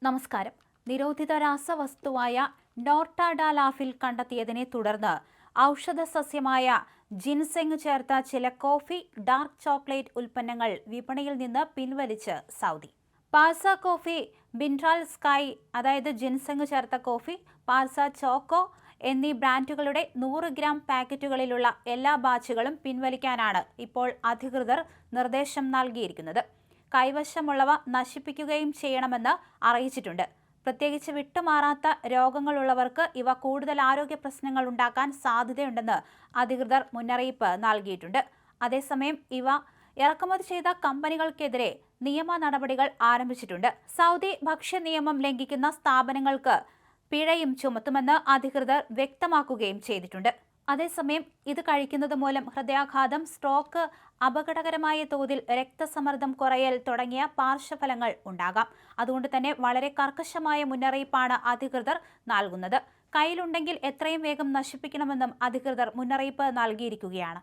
നമസ്കാരം. നിരോധിത രാസവസ്തുവായ നോർട്ടാഡാലാഫിൽ കണ്ടെത്തിയതിനെ തുടർന്ന് ഔഷധ സസ്യമായ ജിൻസെങ് ചേർത്ത ചില കോഫി, ഡാർക്ക് ചോക്ലേറ്റ് ഉൽപ്പന്നങ്ങൾ വിപണിയിൽ നിന്ന് പിൻവലിച്ച് സൗദി. പാർസ കോഫി, ബിൻറാൽ സ്കൈ അതായത് ജിൻസെങ് ചേർത്ത കോഫി, പാർസ ചോക്കോ എന്നീ ബ്രാൻഡുകളുടെ 100 ഗ്രാം പാക്കറ്റുകളിലുള്ള എല്ലാ ബാച്ചുകളും പിൻവലിക്കാനാണ് ഇപ്പോൾ അധികൃതർ നിർദ്ദേശം നൽകിയിരിക്കുന്നത്. കൈവശമുള്ളവ നശിപ്പിക്കുകയും ചെയ്യണമെന്ന് അറിയിച്ചിട്ടുണ്ട്. പ്രത്യേകിച്ച് വിട്ടുമാറാത്ത രോഗങ്ങളുള്ളവർക്ക് ഇവ കൂടുതൽ ആരോഗ്യ പ്രശ്നങ്ങൾ ഉണ്ടാക്കാൻ സാധ്യതയുണ്ടെന്ന് അധികൃതർ മുന്നറിയിപ്പ് നൽകിയിട്ടുണ്ട്. അതേസമയം ഇവ ഇറക്കുമതി ചെയ്ത കമ്പനികൾക്കെതിരെ നിയമ നടപടികൾ ആരംഭിച്ചിട്ടുണ്ട്. സൗദി ഭക്ഷ്യ നിയമം ലംഘിക്കുന്ന സ്ഥാപനങ്ങൾക്ക് പിഴയും ചുമത്തുമെന്ന് അധികൃതർ വ്യക്തമാക്കുകയും ചെയ്തിട്ടുണ്ട്. അതേസമയം ഇത് കഴിക്കുന്നത് മൂലം ഹൃദയാഘാതം, സ്ട്രോക്ക്, അപകടകരമായ തോതിൽ രക്തസമ്മർദ്ദം കുറയൽ തുടങ്ങിയ പാർശ്വഫലങ്ങൾ ഉണ്ടാകാം. അതുകൊണ്ട് തന്നെ വളരെ കർക്കശമായ മുന്നറിയിപ്പാണ് അധികൃതർ നൽകുന്നത്. കയ്യിലുണ്ടെങ്കിൽ എത്രയും വേഗം നശിപ്പിക്കണമെന്നും അധികൃതർ മുന്നറിയിപ്പ് നൽകിയിരിക്കുകയാണ്.